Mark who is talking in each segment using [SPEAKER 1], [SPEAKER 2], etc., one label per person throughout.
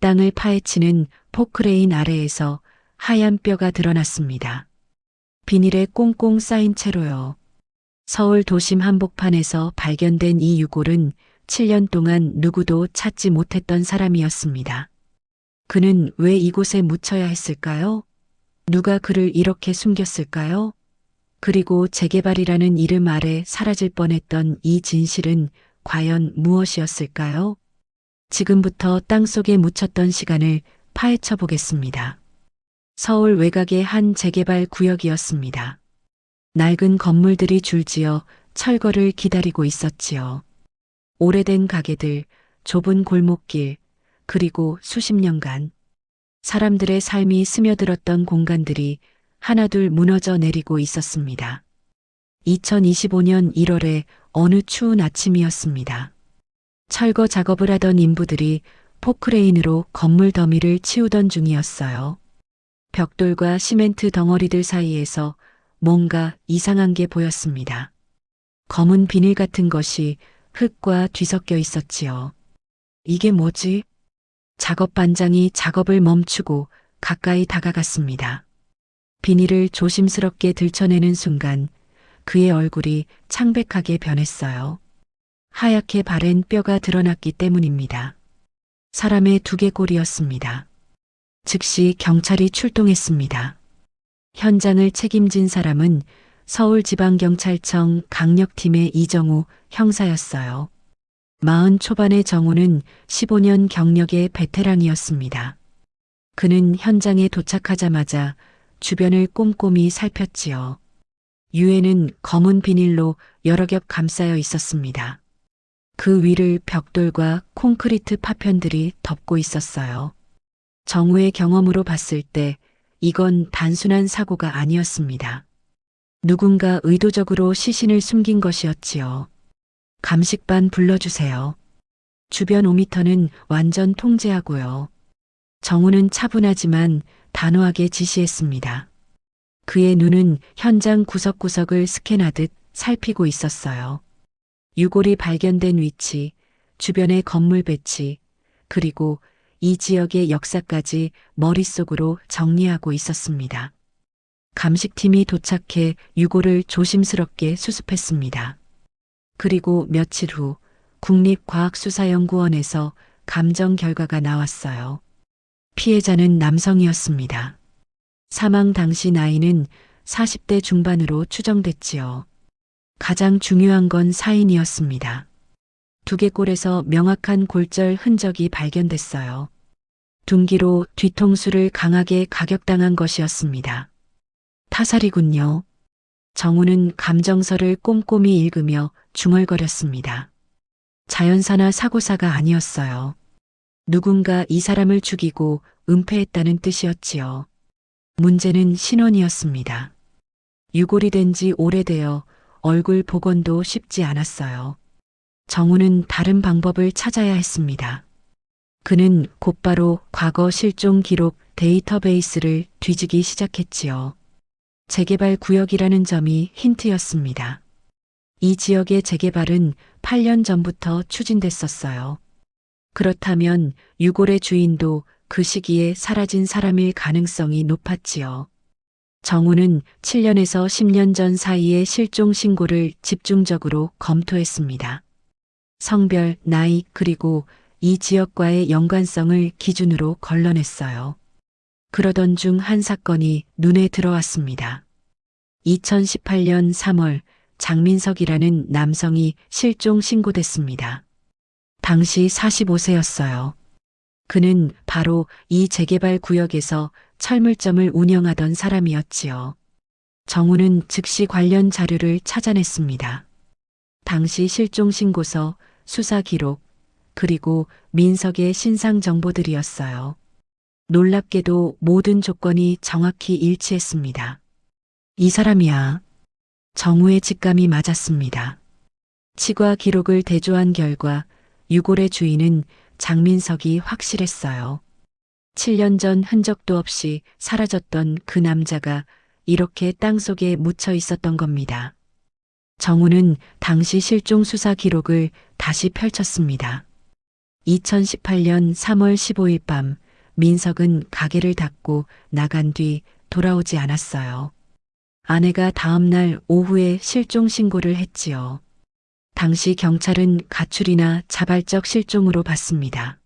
[SPEAKER 1] 땅을 파헤치는 포크레인 아래에서 하얀 뼈가 드러났습니다. 비닐에 꽁꽁 쌓인 채로요. 서울 도심 한복판에서 발견된 이 유골은 7년 동안 누구도 찾지 못했던 사람이었습니다. 그는 왜 이곳에 묻혀야 했을까요? 누가 그를 이렇게 숨겼을까요? 그리고 재개발이라는 이름 아래 사라질 뻔했던 이 진실은 과연 무엇이었을까요? 지금부터 땅속에 묻혔던 시간을 파헤쳐 보겠습니다. 서울 외곽의 한 재개발 구역이었습니다. 낡은 건물들이 줄지어 철거를 기다리고 있었지요. 오래된 가게들, 좁은 골목길, 그리고 수십 년간 사람들의 삶이 스며들었던 공간들이 하나둘 무너져 내리고 있었습니다. 2025년 1월의 어느 추운 아침이었습니다. 철거 작업을 하던 인부들이 포크레인으로 건물 더미를 치우던 중이었어요. 벽돌과 시멘트 덩어리들 사이에서 뭔가 이상한 게 보였습니다. 검은 비닐 같은 것이 흙과 뒤섞여 있었지요. 이게 뭐지? 작업 반장이 작업을 멈추고 가까이 다가갔습니다. 비닐을 조심스럽게 들춰내는 순간 그의 얼굴이 창백하게 변했어요. 하얗게 바랜 뼈가 드러났기 때문입니다. 사람의 두개골이었습니다. 즉시 경찰이 출동했습니다. 현장을 책임진 사람은 서울지방경찰청 강력팀의 이정우 형사였어요. 40 초반의 정우는 15년 경력의 베테랑이었습니다. 그는 현장에 도착하자마자 주변을 꼼꼼히 살폈지요. 유해는 검은 비닐로 여러 겹 감싸여 있었습니다. 그 위를 벽돌과 콘크리트 파편들이 덮고 있었어요. 정우의 경험으로 봤을 때 이건 단순한 사고가 아니었습니다. 누군가 의도적으로 시신을 숨긴 것이었지요. 감식반 불러주세요. 주변 5m는 완전 통제하고요. 정우는 차분하지만 단호하게 지시했습니다. 그의 눈은 현장 구석구석을 스캔하듯 살피고 있었어요. 유골이 발견된 위치, 주변의 건물 배치, 그리고 이 지역의 역사까지 머릿속으로 정리하고 있었습니다. 감식팀이 도착해 유골을 조심스럽게 수습했습니다. 그리고 며칠 후 국립과학수사연구원에서 감정 결과가 나왔어요. 피해자는 남성이었습니다. 사망 당시 나이는 40대 중반으로 추정됐지요. 가장 중요한 건 사인이었습니다. 두개골에서 명확한 골절 흔적이 발견됐어요. 둔기로 뒤통수를 강하게 가격당한 것이었습니다. 타살이군요. 정우는 감정서를 꼼꼼히 읽으며 중얼거렸습니다. 자연사나 사고사가 아니었어요. 누군가 이 사람을 죽이고 은폐했다는 뜻이었지요. 문제는 신원이었습니다. 유골이 된 지 오래되어 얼굴 복원도 쉽지 않았어요. 정우는 다른 방법을 찾아야 했습니다. 그는 곧바로 과거 실종 기록 데이터베이스를 뒤지기 시작했지요. 재개발 구역이라는 점이 힌트였습니다. 이 지역의 재개발은 8년 전부터 추진됐었어요. 그렇다면 유골의 주인도 그 시기에 사라진 사람일 가능성이 높았지요. 정우는 7년에서 10년 전 사이의 실종 신고를 집중적으로 검토했습니다. 성별, 나이, 그리고 이 지역과의 연관성을 기준으로 걸러냈어요. 그러던 중 한 사건이 눈에 들어왔습니다. 2018년 3월 장민석이라는 남성이 실종 신고됐습니다. 당시 45세였어요. 그는 바로 이 재개발 구역에서 철물점을 운영하던 사람이었지요. 정우는 즉시 관련 자료를 찾아냈습니다. 당시 실종 신고서, 수사 기록, 그리고 민석의 신상 정보들이었어요. 놀랍게도 모든 조건이 정확히 일치했습니다. 이 사람이야. 정우의 직감이 맞았습니다. 치과 기록을 대조한 결과 유골의 주인은 장민석이 확실했어요. 7년 전 흔적도 없이 사라졌던 그 남자가 이렇게 땅속에 묻혀 있었던 겁니다. 정우는 당시 실종 수사 기록을 다시 펼쳤습니다. 2018년 3월 15일 밤 민석은 가게를 닫고 나간 뒤 돌아오지 않았어요. 아내가 다음날 오후에 실종 신고를 했지요. 당시 경찰은 가출이나 자발적 실종으로 봤습니다.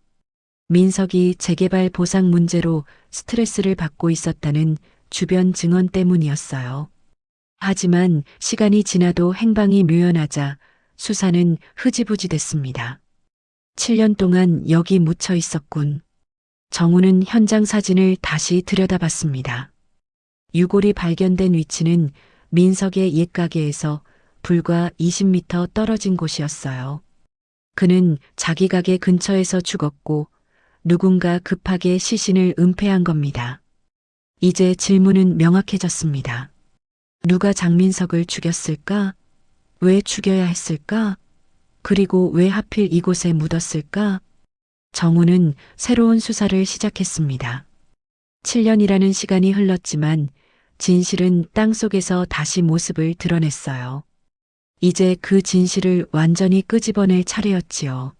[SPEAKER 1] 민석이 재개발 보상 문제로 스트레스를 받고 있었다는 주변 증언 때문이었어요. 하지만 시간이 지나도 행방이 묘연하자 수사는 흐지부지 됐습니다. 7년 동안 여기 묻혀 있었군. 정우는 현장 사진을 다시 들여다봤습니다. 유골이 발견된 위치는 민석의 옛 가게에서 불과 20m 떨어진 곳이었어요. 그는 자기 가게 근처에서 죽었고 누군가 급하게 시신을 은폐한 겁니다. 이제 질문은 명확해졌습니다. 누가 장민석을 죽였을까? 왜 죽여야 했을까? 그리고 왜 하필 이곳에 묻었을까? 정우는 새로운 수사를 시작했습니다. 7년이라는 시간이 흘렀지만 진실은 땅속에서 다시 모습을 드러냈어요. 이제 그 진실을 완전히 끄집어낼 차례였지요.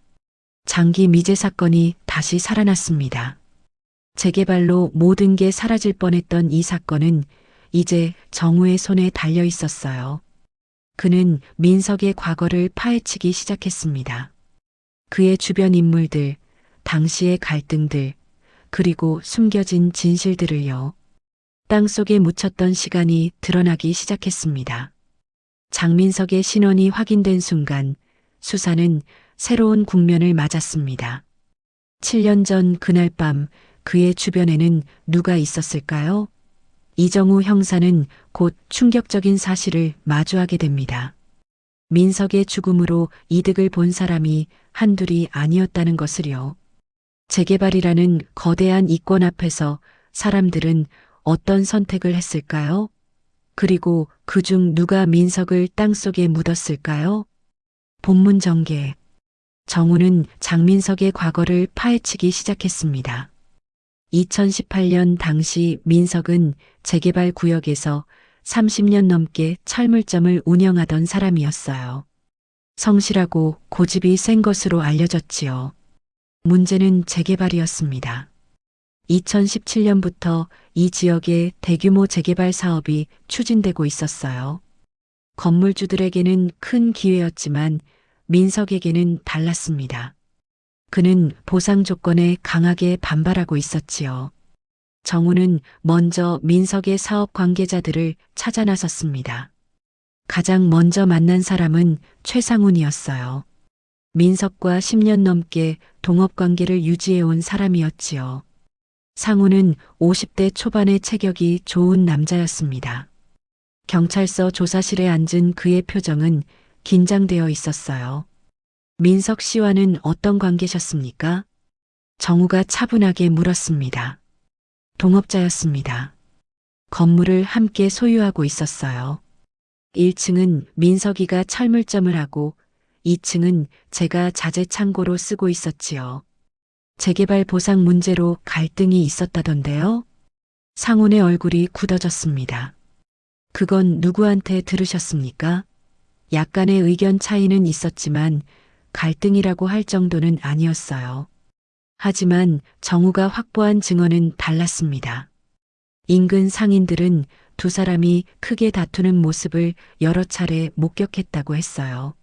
[SPEAKER 1] 장기 미제 사건이 다시 살아났습니다. 재개발로 모든 게 사라질 뻔했던 이 사건은 이제 정우의 손에 달려 있었어요. 그는 민석의 과거를 파헤치기 시작했습니다. 그의 주변 인물들, 당시의 갈등들, 그리고 숨겨진 진실들을요. 땅속에 묻혔던 시간이 드러나기 시작했습니다. 장민석의 신원이 확인된 순간 수사는 새로운 국면을 맞았습니다. 7년 전 그날 밤 그의 주변에는 누가 있었을까요? 이정우 형사는 곧 충격적인 사실을 마주하게 됩니다. 민석의 죽음으로 이득을 본 사람이 한둘이 아니었다는 것을요. 재개발이라는 거대한 이권 앞에서 사람들은 어떤 선택을 했을까요? 그리고 그중 누가 민석을 땅속에 묻었을까요? 본문 전개. 정우는 장민석의 과거를 파헤치기 시작했습니다. 2018년 당시 민석은 재개발 구역에서 30년 넘게 철물점을 운영하던 사람이었어요. 성실하고 고집이 센 것으로 알려졌지요. 문제는 재개발이었습니다. 2017년부터 이 지역에 대규모 재개발 사업이 추진되고 있었어요. 건물주들에게는 큰 기회였지만 민석에게는 달랐습니다. 그는 보상 조건에 강하게 반발하고 있었지요. 정우는 먼저 민석의 사업 관계자들을 찾아 나섰습니다. 가장 먼저 만난 사람은 최상훈이었어요. 민석과 10년 넘게 동업관계를 유지해온 사람이었지요. 상훈은 50대 초반의 체격이 좋은 남자였습니다. 경찰서 조사실에 앉은 그의 표정은 긴장되어 있었어요. 민석 씨와는 어떤 관계셨습니까? 정우가 차분하게 물었습니다. 동업자였습니다. 건물을 함께 소유하고 있었어요. 1층은 민석이가 철물점을 하고 2층은 제가 자재 창고로 쓰고 있었지요. 재개발 보상 문제로 갈등이 있었다던데요? 상훈의 얼굴이 굳어졌습니다. 그건 누구한테 들으셨습니까? 약간의 의견 차이는 있었지만 갈등이라고 할 정도는 아니었어요. 하지만 정우가 확보한 증언은 달랐습니다. 인근 상인들은 두 사람이 크게 다투는 모습을 여러 차례 목격했다고 했어요.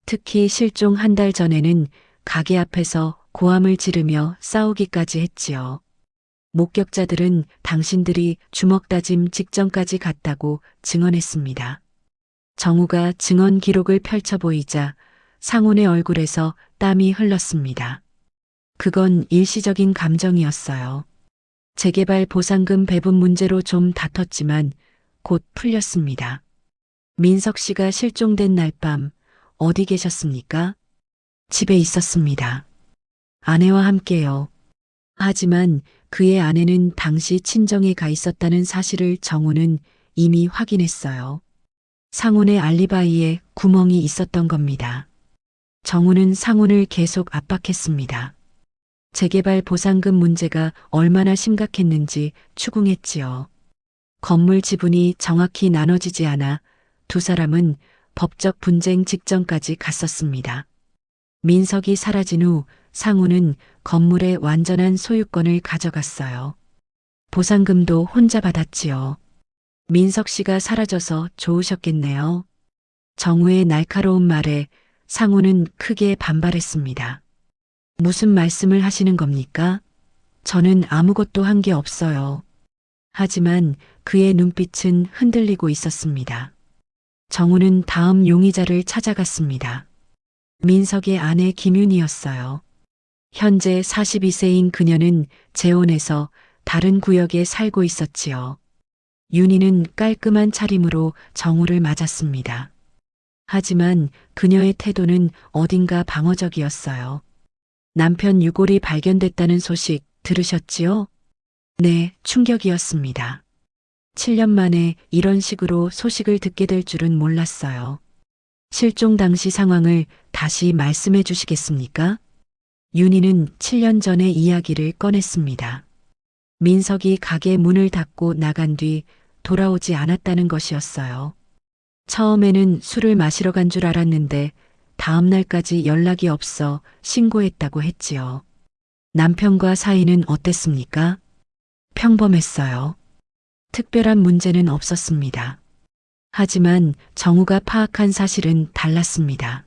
[SPEAKER 1] 특히 실종 한 달 전에는 가게 앞에서 고함을 지르며 싸우기까지 했지요. 목격자들은 당신들이 주먹 다짐 직전까지 갔다고 증언했습니다. 정우가 증언 기록을 펼쳐 보이자 상훈의 얼굴에서 땀이 흘렀습니다. 그건 일시적인 감정이었어요. 재개발 보상금 배분 문제로 좀 다퉜지만 곧 풀렸습니다. 민석 씨가 실종된 날 밤 어디 계셨습니까? 집에 있었습니다. 아내와 함께요. 하지만 그의 아내는 당시 친정에 가 있었다는 사실을 정우는 이미 확인했어요. 상훈의 알리바이에 구멍이 있었던 겁니다. 정우는 상훈을 계속 압박했습니다. 재개발 보상금 문제가 얼마나 심각했는지 추궁했지요. 건물 지분이 정확히 나눠지지 않아 두 사람은 법적 분쟁 직전까지 갔었습니다. 민석이 사라진 후 상우는 건물의 완전한 소유권을 가져갔어요. 보상금도 혼자 받았지요. 민석 씨가 사라져서 좋으셨겠네요. 정우의 날카로운 말에 상우는 크게 반발했습니다. 무슨 말씀을 하시는 겁니까? 저는 아무것도 한 게 없어요. 하지만 그의 눈빛은 흔들리고 있었습니다. 정우는 다음 용의자를 찾아갔습니다. 민석의 아내 김윤이었어요. 현재 42세인 그녀는 재혼해서 다른 구역에 살고 있었지요. 윤희는 깔끔한 차림으로 정우를 맞았습니다. 하지만 그녀의 태도는 어딘가 방어적이었어요. 남편 유골이 발견됐다는 소식 들으셨지요? 네, 충격이었습니다. 7년 만에 이런 식으로 소식을 듣게 될 줄은 몰랐어요. 실종 당시 상황을 다시 말씀해 주시겠습니까? 윤희는 7년 전의 이야기를 꺼냈습니다. 민석이 가게 문을 닫고 나간 뒤 돌아오지 않았다는 것이었어요. 처음에는 술을 마시러 간 줄 알았는데 다음 날까지 연락이 없어 신고했다고 했지요. 남편과 사이는 어땠습니까? 평범했어요. 특별한 문제는 없었습니다. 하지만 정우가 파악한 사실은 달랐습니다.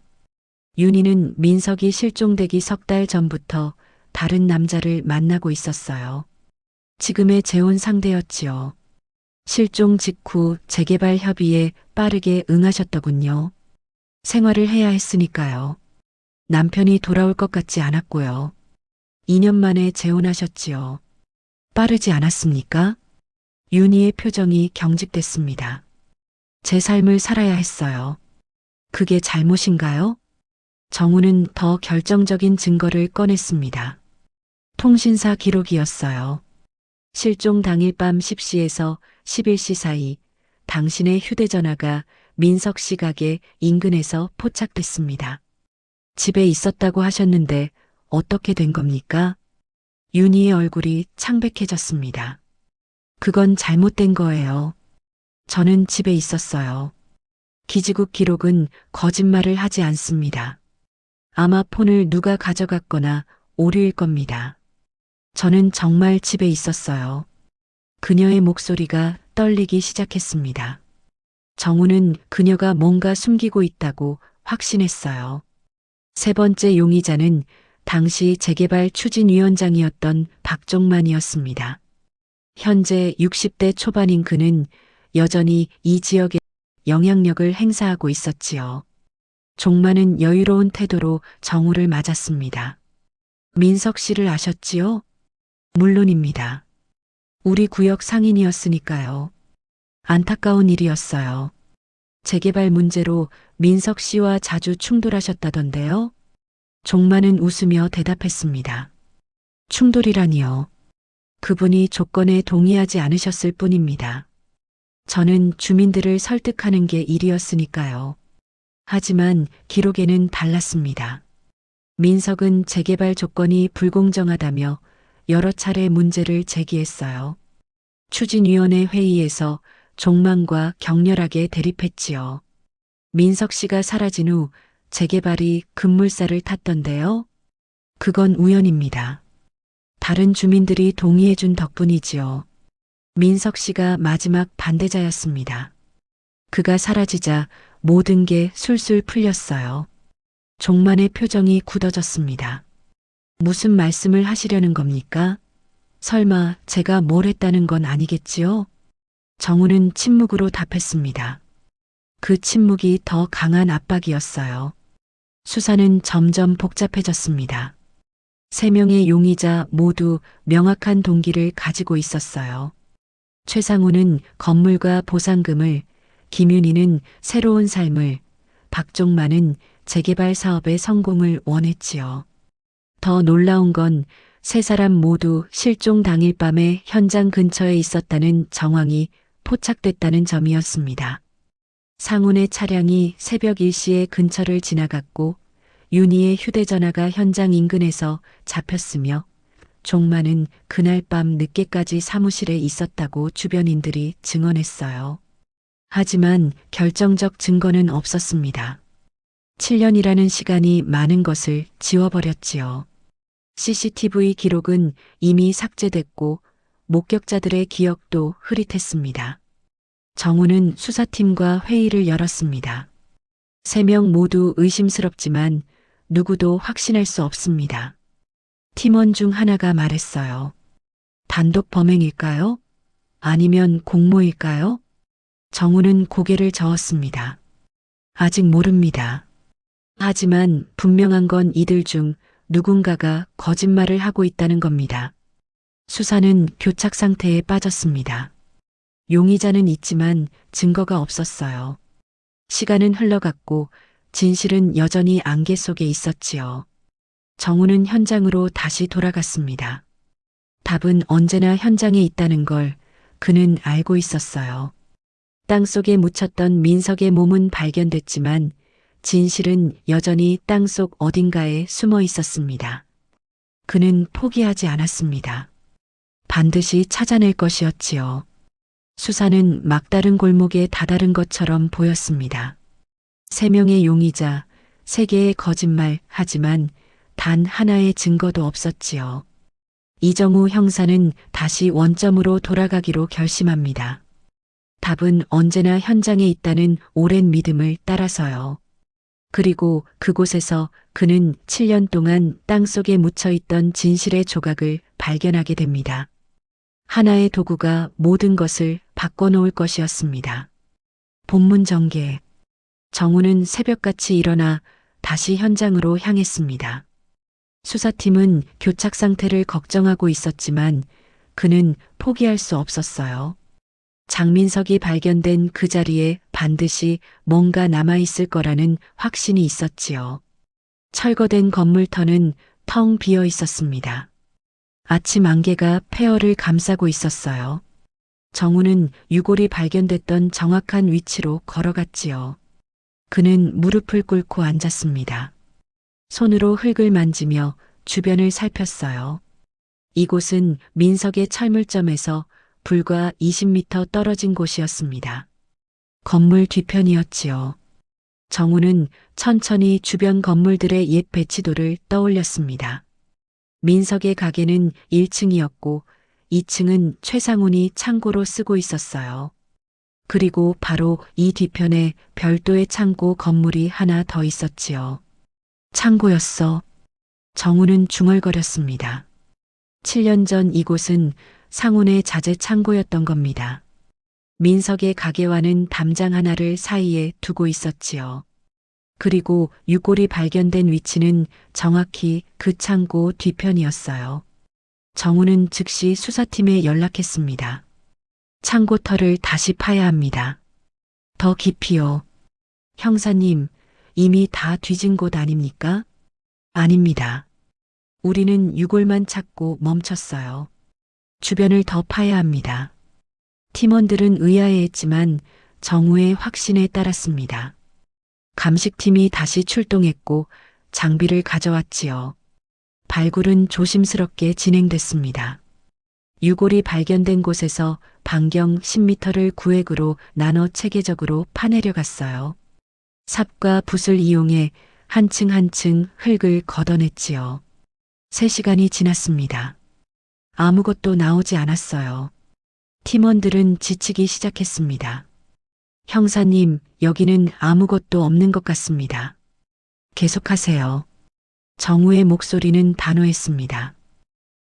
[SPEAKER 1] 윤희는 민석이 실종되기 석 달 전부터 다른 남자를 만나고 있었어요. 지금의 재혼 상대였지요. 실종 직후 재개발 협의에 빠르게 응하셨더군요. 생활을 해야 했으니까요. 남편이 돌아올 것 같지 않았고요. 2년 만에 재혼하셨지요. 빠르지 않았습니까? 윤희의 표정이 경직됐습니다. 제 삶을 살아야 했어요. 그게 잘못인가요? 정우는 더 결정적인 증거를 꺼냈습니다. 통신사 기록이었어요. 실종 당일 밤 10시에서 11시 사이 당신의 휴대전화가 민석 씨 가게 인근에서 포착됐습니다. 집에 있었다고 하셨는데 어떻게 된 겁니까? 윤희의 얼굴이 창백해졌습니다. 그건 잘못된 거예요. 저는 집에 있었어요. 기지국 기록은 거짓말을 하지 않습니다. 아마 폰을 누가 가져갔거나 오류일 겁니다. 저는 정말 집에 있었어요. 그녀의 목소리가 떨리기 시작했습니다. 정우는 그녀가 뭔가 숨기고 있다고 확신했어요. 세 번째 용의자는 당시 재개발 추진위원장이었던 박종만이었습니다. 현재 60대 초반인 그는 여전히 이 지역에 영향력을 행사하고 있었지요. 종만은 여유로운 태도로 정우를 맞았습니다. 민석 씨를 아셨지요? 물론입니다. 우리 구역 상인이었으니까요. 안타까운 일이었어요. 재개발 문제로 민석 씨와 자주 충돌하셨다던데요? 종만은 웃으며 대답했습니다. 충돌이라니요. 그분이 조건에 동의하지 않으셨을 뿐입니다. 저는 주민들을 설득하는 게 일이었으니까요. 하지만 기록에는 달랐습니다. 민석은 재개발 조건이 불공정하다며 여러 차례 문제를 제기했어요. 추진위원회 회의에서 종만과 격렬하게 대립했지요. 민석 씨가 사라진 후 재개발이 급물살을 탔던데요. 그건 우연입니다. 다른 주민들이 동의해준 덕분이지요. 민석 씨가 마지막 반대자였습니다. 그가 사라지자 모든 게 술술 풀렸어요. 종만의 표정이 굳어졌습니다. 무슨 말씀을 하시려는 겁니까? 설마 제가 뭘 했다는 건 아니겠지요? 정우는 침묵으로 답했습니다. 그 침묵이 더 강한 압박이었어요. 수사는 점점 복잡해졌습니다. 세 명의 용의자 모두 명확한 동기를 가지고 있었어요. 최상우는 건물과 보상금을, 김윤희는 새로운 삶을, 박종만은 재개발 사업의 성공을 원했지요. 더 놀라운 건 세 사람 모두 실종 당일 밤에 현장 근처에 있었다는 정황이 포착됐다는 점이었습니다. 상훈의 차량이 새벽 1시에 근처를 지나갔고 윤희의 휴대전화가 현장 인근에서 잡혔으며 종만은 그날 밤 늦게까지 사무실에 있었다고 주변인들이 증언했어요. 하지만 결정적 증거는 없었습니다. 7년이라는 시간이 많은 것을 지워버렸지요. CCTV 기록은 이미 삭제됐고 목격자들의 기억도 흐릿했습니다. 정우는 수사팀과 회의를 열었습니다. 3명 모두 의심스럽지만 누구도 확신할 수 없습니다. 팀원 중 하나가 말했어요. 단독 범행일까요? 아니면 공모일까요? 정우는 고개를 저었습니다. 아직 모릅니다. 하지만 분명한 건 이들 중 누군가가 거짓말을 하고 있다는 겁니다. 수사는 교착 상태에 빠졌습니다. 용의자는 있지만 증거가 없었어요. 시간은 흘러갔고 진실은 여전히 안개 속에 있었지요. 정우는 현장으로 다시 돌아갔습니다. 답은 언제나 현장에 있다는 걸 그는 알고 있었어요. 땅속에 묻혔던 민석의 몸은 발견됐지만 진실은 여전히 땅속 어딘가에 숨어 있었습니다. 그는 포기하지 않았습니다. 반드시 찾아낼 것이었지요. 수사는 막다른 골목에 다다른 것처럼 보였습니다. 3명의 용의자, 3개의 거짓말, 하지만 단 하나의 증거도 없었지요. 이정우 형사는 다시 원점으로 돌아가기로 결심합니다. 답은 언제나 현장에 있다는 오랜 믿음을 따라서요. 그리고 그곳에서 그는 7년 동안 땅속에 묻혀있던 진실의 조각을 발견하게 됩니다. 하나의 도구가 모든 것을 바꿔놓을 것이었습니다. 본문 전개. 정우는 새벽같이 일어나 다시 현장으로 향했습니다. 수사팀은 교착 상태를 걱정하고 있었지만 그는 포기할 수 없었어요. 장민석이 발견된 그 자리에 반드시 뭔가 남아있을 거라는 확신이 있었지요. 철거된 건물터는 텅 비어 있었습니다. 아침 안개가 폐허를 감싸고 있었어요. 정우는 유골이 발견됐던 정확한 위치로 걸어갔지요. 그는 무릎을 꿇고 앉았습니다. 손으로 흙을 만지며 주변을 살폈어요. 이곳은 민석의 철물점에서 불과 20m 떨어진 곳이었습니다. 건물 뒤편이었지요. 정우는 천천히 주변 건물들의 옛 배치도를 떠올렸습니다. 민석의 가게는 1층이었고 2층은 최상훈이 창고로 쓰고 있었어요. 그리고 바로 이 뒤편에 별도의 창고 건물이 하나 더 있었지요. 창고였어. 정우는 중얼거렸습니다. 7년 전 이곳은 상훈의 자재 창고였던 겁니다. 민석의 가게와는 담장 하나를 사이에 두고 있었지요. 그리고 유골이 발견된 위치는 정확히 그 창고 뒤편이었어요. 정우는 즉시 수사팀에 연락했습니다. 창고 털을 다시 파야 합니다. 더 깊이요. 형사님, 이미 다 뒤진 곳 아닙니까? 아닙니다. 우리는 유골만 찾고 멈췄어요. 주변을 더 파야 합니다. 팀원들은 의아해했지만 정우의 확신에 따랐습니다. 감식팀이 다시 출동했고 장비를 가져왔지요. 발굴은 조심스럽게 진행됐습니다. 유골이 발견된 곳에서 반경 10m를 구획으로 나눠 체계적으로 파내려갔어요. 삽과 붓을 이용해 한 층 한 층 흙을 걷어냈지요. 3시간이 지났습니다. 아무것도 나오지 않았어요. 팀원들은 지치기 시작했습니다. 형사님, 여기는 아무것도 없는 것 같습니다. 계속하세요. 정우의 목소리는 단호했습니다.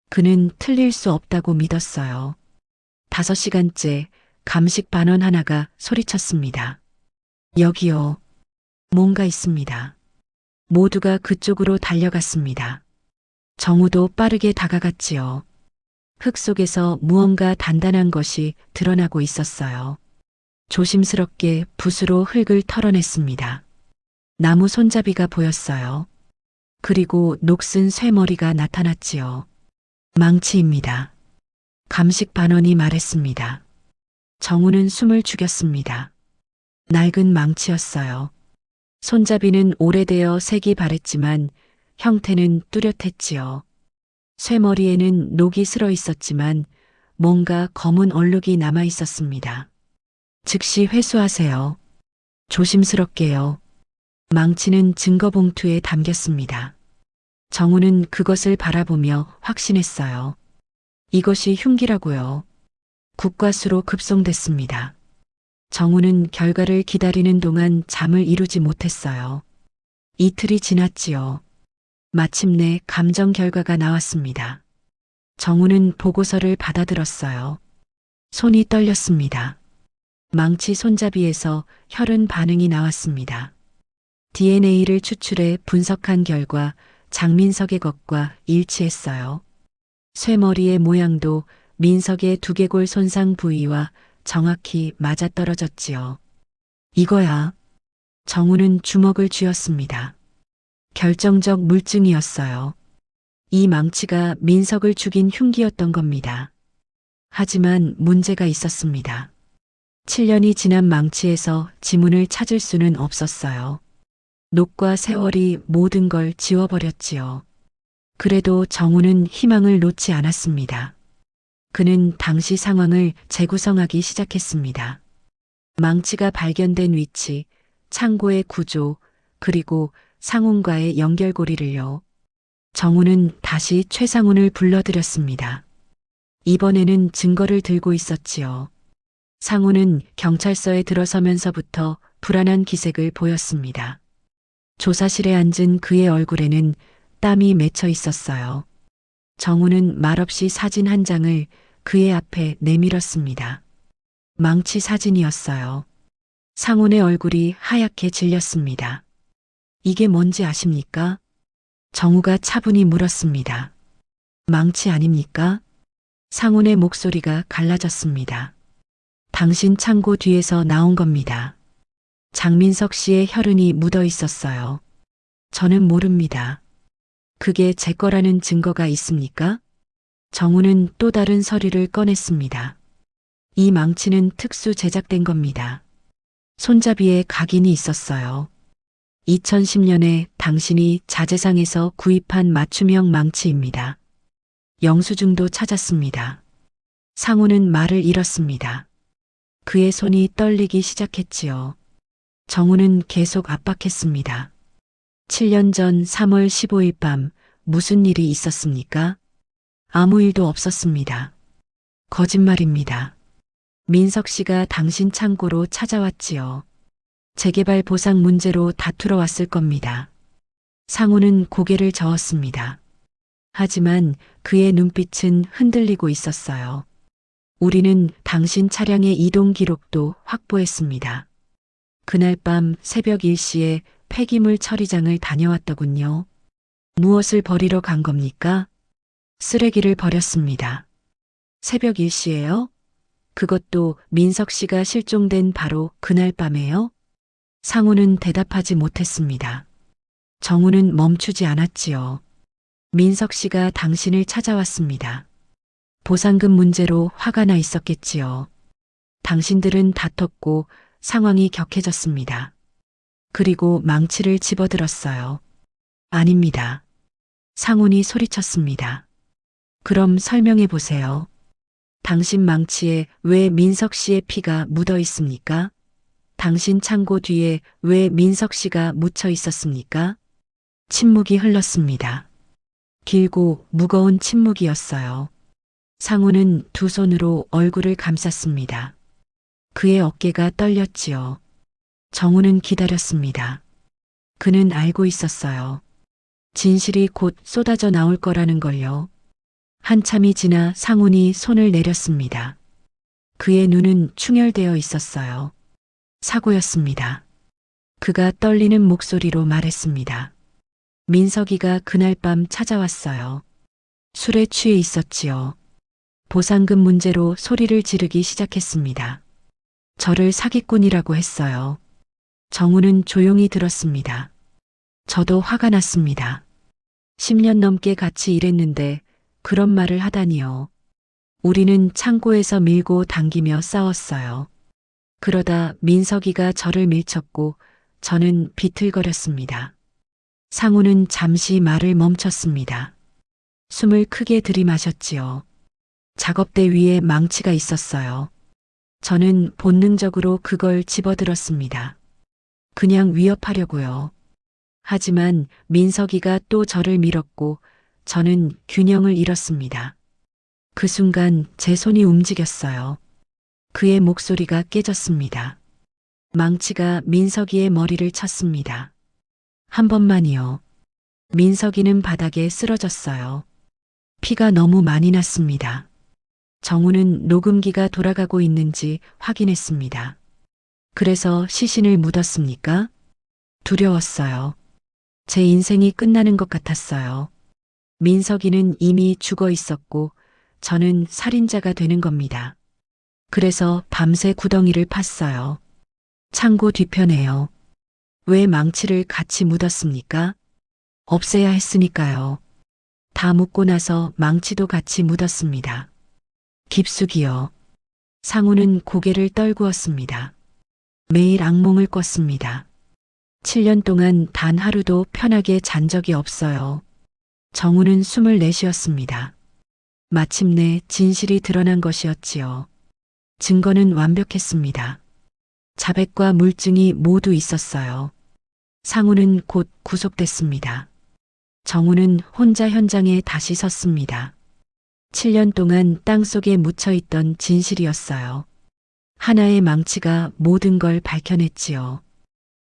[SPEAKER 1] 그는 틀릴 수 없다고 믿었어요. 5시간째 감식 반원 하나가 소리쳤습니다. 여기요. 뭔가 있습니다. 모두가 그쪽으로 달려갔습니다. 정우도 빠르게 다가갔지요. 흙 속에서 무언가 단단한 것이 드러나고 있었어요. 조심스럽게 붓으로 흙을 털어냈습니다. 나무 손잡이가 보였어요. 그리고 녹슨 쇠머리가 나타났지요. 망치입니다. 감식 반원이 말했습니다. 정우는 숨을 죽였습니다. 낡은 망치였어요. 손잡이는 오래되어 색이 바랬지만 형태는 뚜렷했지요. 쇠머리에는 녹이 슬어 있었지만 뭔가 검은 얼룩이 남아 있었습니다. 즉시 회수하세요. 조심스럽게요. 망치는 증거 봉투에 담겼습니다. 정우는 그것을 바라보며 확신했어요. 이것이 흉기라고요. 국과수로 급송됐습니다. 정우는 결과를 기다리는 동안 잠을 이루지 못했어요. 이틀이 지났지요. 마침내 감정 결과가 나왔습니다. 정우는 보고서를 받아들었어요. 손이 떨렸습니다. 망치 손잡이에서 혈흔 반응이 나왔습니다. DNA를 추출해 분석한 결과 장민석의 것과 일치했어요. 쇠머리의 모양도 민석의 두개골 손상 부위와 정확히 맞아떨어졌지요. 이거야. 정우는 주먹을 쥐었습니다. 결정적 물증이었어요. 이 망치가 민석을 죽인 흉기였던 겁니다. 하지만 문제가 있었습니다. 7년이 지난 망치에서 지문을 찾을 수는 없었어요. 녹과 세월이 모든 걸 지워버렸지요. 그래도 정우는 희망을 놓지 않았습니다. 그는 당시 상황을 재구성하기 시작했습니다. 망치가 발견된 위치, 창고의 구조, 그리고 상훈과의 연결고리를요. 정우는 다시 최상훈을 불러들였습니다. 이번에는 증거를 들고 있었지요. 상훈은 경찰서에 들어서면서부터 불안한 기색을 보였습니다. 조사실에 앉은 그의 얼굴에는 땀이 맺혀 있었어요. 정우는 말없이 사진 한 장을 그의 앞에 내밀었습니다. 망치 사진이었어요. 상훈의 얼굴이 하얗게 질렸습니다. 이게 뭔지 아십니까? 정우가 차분히 물었습니다. 망치 아닙니까? 상훈의 목소리가 갈라졌습니다. 당신 창고 뒤에서 나온 겁니다. 장민석 씨의 혈흔이 묻어 있었어요. 저는 모릅니다. 그게 제 거라는 증거가 있습니까? 정우는 또 다른 서류를 꺼냈습니다. 이 망치는 특수 제작된 겁니다. 손잡이에 각인이 있었어요. 2010년에 당신이 자재상에서 구입한 맞춤형 망치입니다. 영수증도 찾았습니다. 상우는 말을 잃었습니다. 그의 손이 떨리기 시작했지요. 정우는 계속 압박했습니다. 7년 전 3월 15일 밤 무슨 일이 있었습니까? 아무 일도 없었습니다. 거짓말입니다. 민석 씨가 당신 창고로 찾아왔지요. 재개발 보상 문제로 다투러 왔을 겁니다. 상우는 고개를 저었습니다. 하지만 그의 눈빛은 흔들리고 있었어요. 우리는 당신 차량의 이동 기록도 확보했습니다. 그날 밤 새벽 1시에 폐기물 처리장을 다녀왔더군요. 무엇을 버리러 간 겁니까? 쓰레기를 버렸습니다. 새벽 1시에요? 그것도 민석 씨가 실종된 바로 그날 밤에요? 상우는 대답하지 못했습니다. 정우는 멈추지 않았지요. 민석 씨가 당신을 찾아왔습니다. 보상금 문제로 화가 나 있었겠지요. 당신들은 다퉜고 상황이 격해졌습니다. 그리고 망치를 집어들었어요. 아닙니다. 상훈이 소리쳤습니다. 그럼 설명해 보세요. 당신 망치에 왜 민석 씨의 피가 묻어 있습니까? 당신 창고 뒤에 왜 민석 씨가 묻혀 있었습니까? 침묵이 흘렀습니다. 길고 무거운 침묵이었어요. 상우는 두 손으로 얼굴을 감쌌습니다. 그의 어깨가 떨렸지요. 정우는 기다렸습니다. 그는 알고 있었어요. 진실이 곧 쏟아져 나올 거라는 걸요. 한참이 지나 상훈이 손을 내렸습니다. 그의 눈은 충혈되어 있었어요. 사고였습니다. 그가 떨리는 목소리로 말했습니다. 민석이가 그날 밤 찾아왔어요. 술에 취해 있었지요. 보상금 문제로 소리를 지르기 시작했습니다. 저를 사기꾼이라고 했어요. 정우는 조용히 들었습니다. 저도 화가 났습니다. 10년 넘게 같이 일했는데 그런 말을 하다니요. 우리는 창고에서 밀고 당기며 싸웠어요. 그러다 민석이가 저를 밀쳤고 저는 비틀거렸습니다. 상우는 잠시 말을 멈췄습니다. 숨을 크게 들이마셨지요. 작업대 위에 망치가 있었어요. 저는 본능적으로 그걸 집어들었습니다. 그냥 위협하려고요. 하지만 민석이가 또 저를 밀었고 저는 균형을 잃었습니다. 그 순간 제 손이 움직였어요. 그의 목소리가 깨졌습니다. 망치가 민석이의 머리를 쳤습니다. 한 번만이요. 민석이는 바닥에 쓰러졌어요. 피가 너무 많이 났습니다. 정우는 녹음기가 돌아가고 있는지 확인했습니다. 그래서 시신을 묻었습니까? 두려웠어요. 제 인생이 끝나는 것 같았어요. 민석이는 이미 죽어 있었고 저는 살인자가 되는 겁니다. 그래서 밤새 구덩이를 팠어요. 창고 뒤편에요. 왜 망치를 같이 묻었습니까? 없애야 했으니까요. 다 묻고 나서 망치도 같이 묻었습니다. 깊숙이요. 상우는 고개를 떨구었습니다. 매일 악몽을 꿨습니다. 7년 동안 단 하루도 편하게 잔 적이 없어요. 정우는 숨을 내쉬었습니다. 마침내 진실이 드러난 것이었지요. 증거는 완벽했습니다. 자백과 물증이 모두 있었어요. 상우는 곧 구속됐습니다. 정우는 혼자 현장에 다시 섰습니다. 7년 동안 땅속에 묻혀있던 진실이었어요. 하나의 망치가 모든 걸 밝혀냈지요.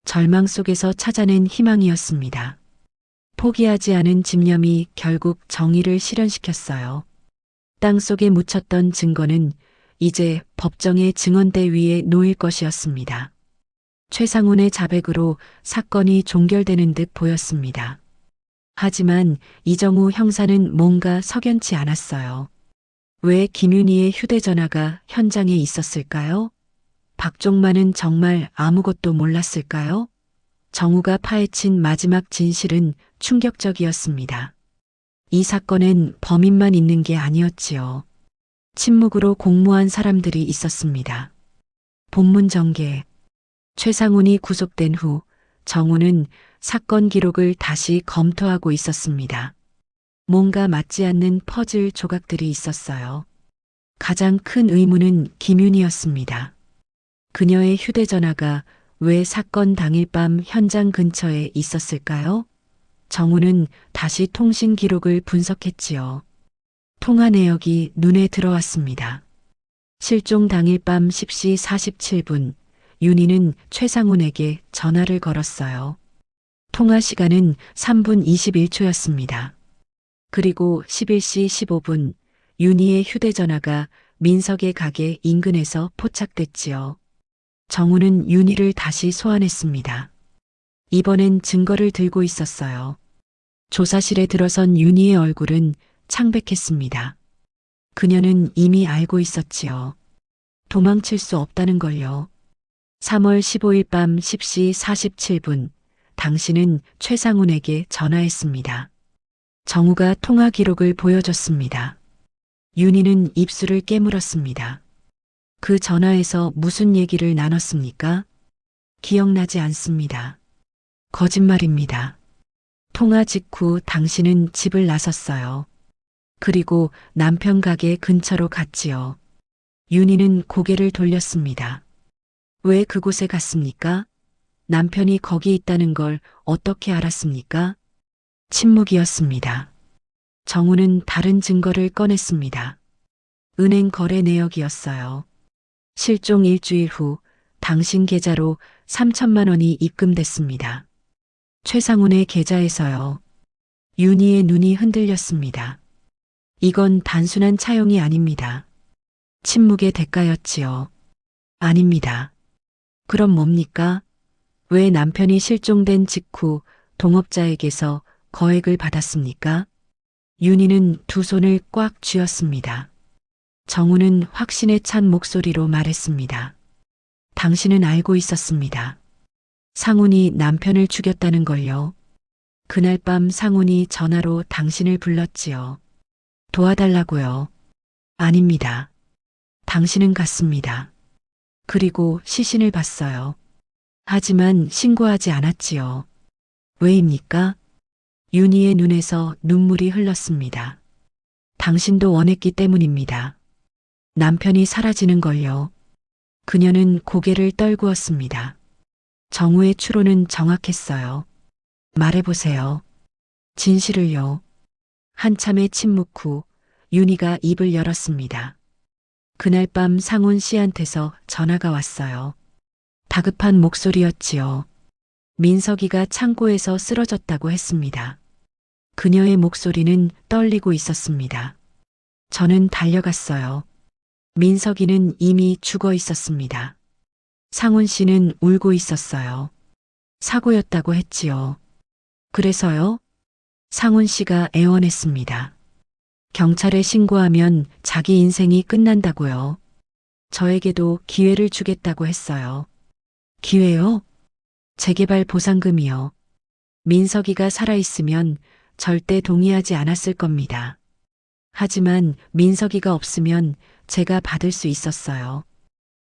[SPEAKER 1] 절망 속에서 찾아낸 희망이었습니다. 포기하지 않은 집념이 결국 정의를 실현시켰어요. 땅속에 묻혔던 증거는 이제 법정의 증언대 위에 놓일 것이었습니다. 최상훈의 자백으로 사건이 종결되는 듯 보였습니다. 하지만 이정우 형사는 뭔가 석연치 않았어요. 왜 김윤희의 휴대전화가 현장에 있었을까요? 박종만은 정말 아무것도 몰랐을까요? 정우가 파헤친 마지막 진실은 충격적이었습니다. 이 사건엔 범인만 있는 게 아니었지요. 침묵으로 공모한 사람들이 있었습니다. 본문 전개. 최상훈이 구속된 후 정우는 사건 기록을 다시 검토하고 있었습니다. 뭔가 맞지 않는 퍼즐 조각들이 있었어요. 가장 큰 의문은 김윤희였습니다. 그녀의 휴대전화가 왜 사건 당일 밤 현장 근처에 있었을까요? 정우는 다시 통신 기록을 분석했지요. 통화 내역이 눈에 들어왔습니다. 실종 당일 밤 10시 47분, 윤희는 최상훈에게 전화를 걸었어요. 통화 시간은 3분 21초였습니다. 그리고 11시 15분, 윤희의 휴대전화가 민석의 가게 인근에서 포착됐지요. 정우는 윤희를 다시 소환했습니다. 이번엔 증거를 들고 있었어요. 조사실에 들어선 윤희의 얼굴은 창백했습니다. 그녀는 이미 알고 있었지요. 도망칠 수 없다는 걸요. 3월 15일 밤 10시 47분, 당신은 최상훈에게 전화했습니다. 정우가 통화 기록을 보여줬습니다. 윤희는 입술을 깨물었습니다. 그 전화에서 무슨 얘기를 나눴습니까? 기억나지 않습니다. 거짓말입니다. 통화 직후 당신은 집을 나섰어요. 그리고 남편 가게 근처로 갔지요. 윤희는 고개를 돌렸습니다. 왜 그곳에 갔습니까? 남편이 거기 있다는 걸 어떻게 알았습니까? 침묵이었습니다. 정우는 다른 증거를 꺼냈습니다. 은행 거래 내역이었어요. 실종 일주일 후 당신 계좌로 3천만 원이 입금됐습니다. 최상훈의 계좌에서요. 윤희의 눈이 흔들렸습니다. 이건 단순한 차용이 아닙니다. 침묵의 대가였지요. 아닙니다. 그럼 뭡니까? 왜 남편이 실종된 직후 동업자에게서 거액을 받았습니까? 윤희는 두 손을 꽉 쥐었습니다. 정우는 확신에 찬 목소리로 말했습니다. 당신은 알고 있었습니다. 상훈이 남편을 죽였다는 걸요. 그날 밤 상훈이 전화로 당신을 불렀지요. 도와달라고요. 아닙니다. 당신은 갔습니다. 그리고 시신을 봤어요. 하지만 신고하지 않았지요. 왜입니까? 윤희의 눈에서 눈물이 흘렀습니다. 당신도 원했기 때문입니다. 남편이 사라지는 걸요. 그녀는 고개를 떨구었습니다. 정우의 추론은 정확했어요. 말해보세요. 진실을요. 한참의 침묵 후 윤희가 입을 열었습니다. 그날 밤 상훈 씨한테서 전화가 왔어요. 다급한 목소리였지요. 민석이가 창고에서 쓰러졌다고 했습니다. 그녀의 목소리는 떨리고 있었습니다. 저는 달려갔어요. 민석이는 이미 죽어 있었습니다. 상훈 씨는 울고 있었어요. 사고였다고 했지요. 그래서요? 상훈 씨가 애원했습니다. 경찰에 신고하면 자기 인생이 끝난다고요. 저에게도 기회를 주겠다고 했어요. 기회요? 재개발 보상금이요. 민석이가 살아있으면 절대 동의하지 않았을 겁니다. 하지만 민석이가 없으면 제가 받을 수 있었어요.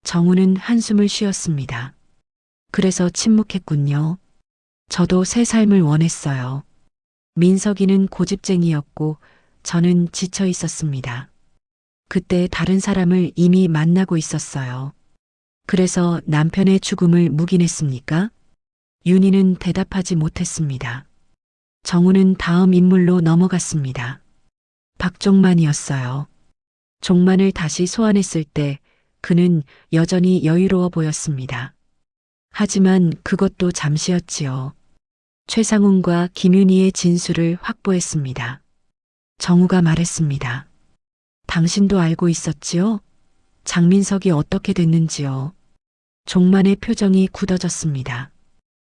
[SPEAKER 1] 정우는 한숨을 쉬었습니다. 그래서 침묵했군요. 저도 새 삶을 원했어요. 민석이는 고집쟁이였고 저는 지쳐 있었습니다. 그때 다른 사람을 이미 만나고 있었어요. 그래서 남편의 죽음을 묵인했습니까? 윤희는 대답하지 못했습니다. 정우는 다음 인물로 넘어갔습니다. 박종만이었어요. 종만을 다시 소환했을 때 그는 여전히 여유로워 보였습니다. 하지만 그것도 잠시였지요. 최상훈과 김윤희의 진술을 확보했습니다. 정우가 말했습니다. 당신도 알고 있었지요? 장민석이 어떻게 됐는지요? 종만의 표정이 굳어졌습니다.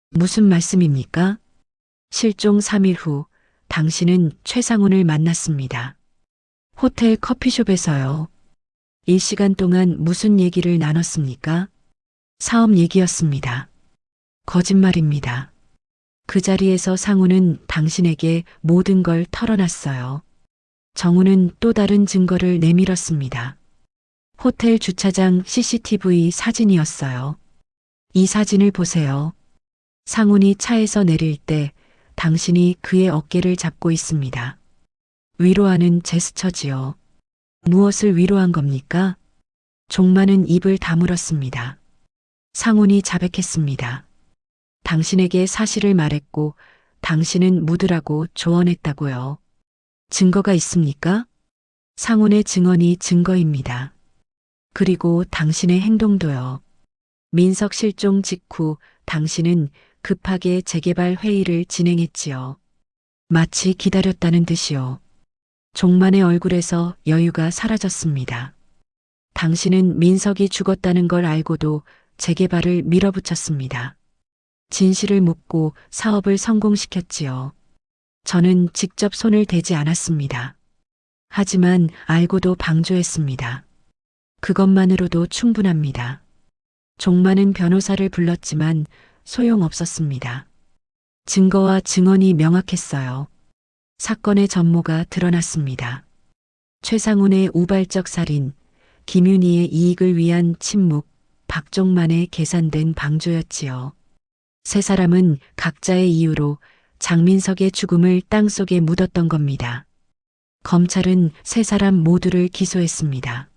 [SPEAKER 1] 무슨 말씀입니까? 실종 3일 후 당신은 최상훈을 만났습니다. 호텔 커피숍에서요. 1시간 동안 무슨 얘기를 나눴습니까? 사업 얘기였습니다. 거짓말입니다. 그 자리에서 상훈은 당신에게 모든 걸 털어놨어요. 정우는 또 다른 증거를 내밀었습니다. 호텔 주차장 CCTV 사진이었어요. 이 사진을 보세요. 상훈이 차에서 내릴 때 당신이 그의 어깨를 잡고 있습니다. 위로하는 제스처지요. 무엇을 위로한 겁니까? 종만은 입을 다물었습니다. 상훈이 자백했습니다. 당신에게 사실을 말했고 당신은 묻으라고 조언했다고요. 증거가 있습니까? 상훈의 증언이 증거입니다. 그리고 당신의 행동도요. 민석 실종 직후 당신은 급하게 재개발 회의를 진행했지요. 마치 기다렸다는 듯이요. 종만의 얼굴에서 여유가 사라졌습니다. 당신은 민석이 죽었다는 걸 알고도 재개발을 밀어붙였습니다. 진실을 묻고 사업을 성공시켰지요. 저는 직접 손을 대지 않았습니다. 하지만 알고도 방조했습니다. 그것만으로도 충분합니다. 종만은 변호사를 불렀지만 소용없었습니다. 증거와 증언이 명확했어요. 사건의 전모가 드러났습니다. 최상훈의 우발적 살인, 김윤희의 이익을 위한 침묵, 박종만의 계산된 방조였지요. 세 사람은 각자의 이유로 장민석의 죽음을 땅속에 묻었던 겁니다. 검찰은 세 사람 모두를 기소했습니다.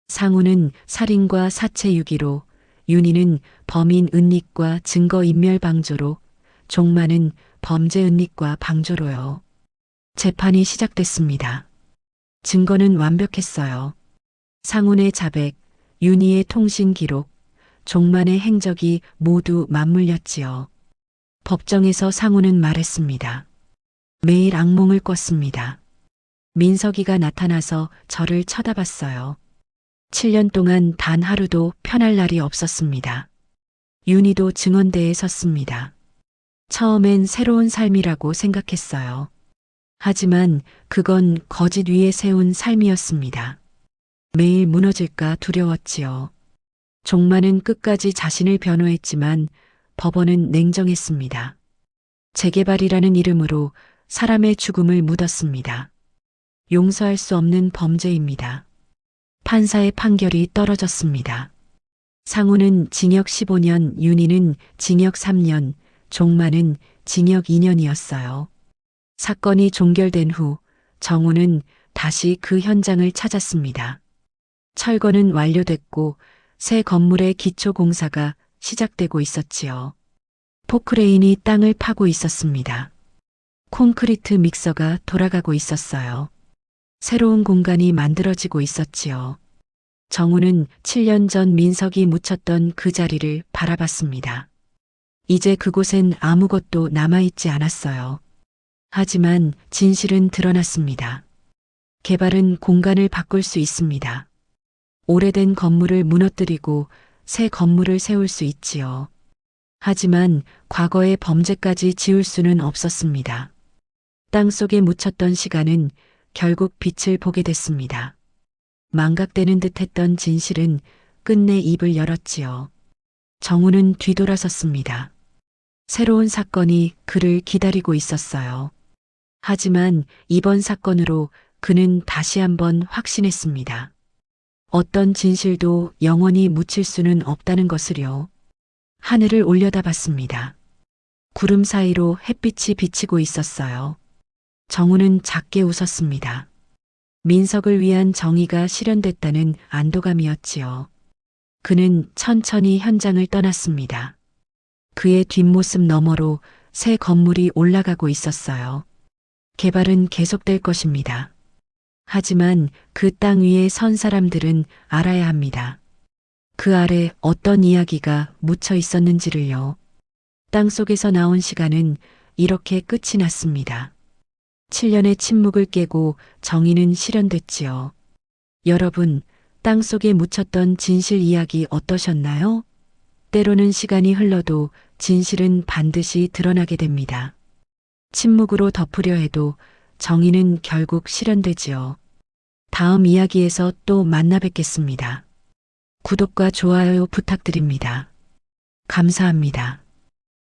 [SPEAKER 1] 상훈은 살인과 사체 유기로, 윤희는 범인 은닉과 증거 인멸 방조로, 종만은 범죄 은닉과 방조로요. 재판이 시작됐습니다. 증거는 완벽했어요. 상훈의 자백, 윤희의 통신 기록, 종만의 행적이 모두 맞물렸지요. 법정에서 상훈은 말했습니다. 매일 악몽을 꿨습니다. 민석이가 나타나서 저를 쳐다봤어요. 7년 동안 단 하루도 편할 날이 없었습니다. 윤희도 증언대에 섰습니다. 처음엔 새로운 삶이라고 생각했어요. 하지만 그건 거짓 위에 세운 삶이었습니다. 매일 무너질까 두려웠지요. 종만은 끝까지 자신을 변호했지만 법원은 냉정했습니다. 재개발이라는 이름으로 사람의 죽음을 묻었습니다. 용서할 수 없는 범죄입니다. 판사의 판결이 떨어졌습니다. 상훈은 징역 15년, 윤희는 징역 3년, 종만은 징역 2년이었어요. 사건이 종결된 후 정우는 다시 그 현장을 찾았습니다. 철거는 완료됐고 새 건물의 기초 공사가 시작되고 있었지요. 포크레인이 땅을 파고 있었습니다. 콘크리트 믹서가 돌아가고 있었어요. 새로운 공간이 만들어지고 있었지요. 정우는 7년 전 민석이 묻혔던 그 자리를 바라봤습니다. 이제 그곳엔 아무것도 남아있지 않았어요. 하지만 진실은 드러났습니다. 개발은 공간을 바꿀 수 있습니다. 오래된 건물을 무너뜨리고 새 건물을 세울 수 있지요. 하지만 과거의 범죄까지 지울 수는 없었습니다. 땅속에 묻혔던 시간은 결국 빛을 보게 됐습니다. 망각되는 듯했던 진실은 끝내 입을 열었지요. 정우는 뒤돌아섰습니다. 새로운 사건이 그를 기다리고 있었어요. 하지만 이번 사건으로 그는 다시 한번 확신했습니다. 어떤 진실도 영원히 묻힐 수는 없다는 것을요. 하늘을 올려다봤습니다. 구름 사이로 햇빛이 비치고 있었어요. 정우는 작게 웃었습니다. 민석을 위한 정의가 실현됐다는 안도감이었지요. 그는 천천히 현장을 떠났습니다. 그의 뒷모습 너머로 새 건물이 올라가고 있었어요. 개발은 계속될 것입니다. 하지만 그 땅 위에 선 사람들은 알아야 합니다. 그 아래 어떤 이야기가 묻혀 있었는지를요. 땅 속에서 나온 시간은 이렇게 끝이 났습니다. 7년의 침묵을 깨고 정의는 실현됐지요. 여러분, 땅 속에 묻혔던 진실 이야기 어떠셨나요? 때로는 시간이 흘러도 진실은 반드시 드러나게 됩니다. 침묵으로 덮으려 해도 정의는 결국 실현되지요. 다음 이야기에서 또 만나 뵙겠습니다. 구독과 좋아요 부탁드립니다. 감사합니다.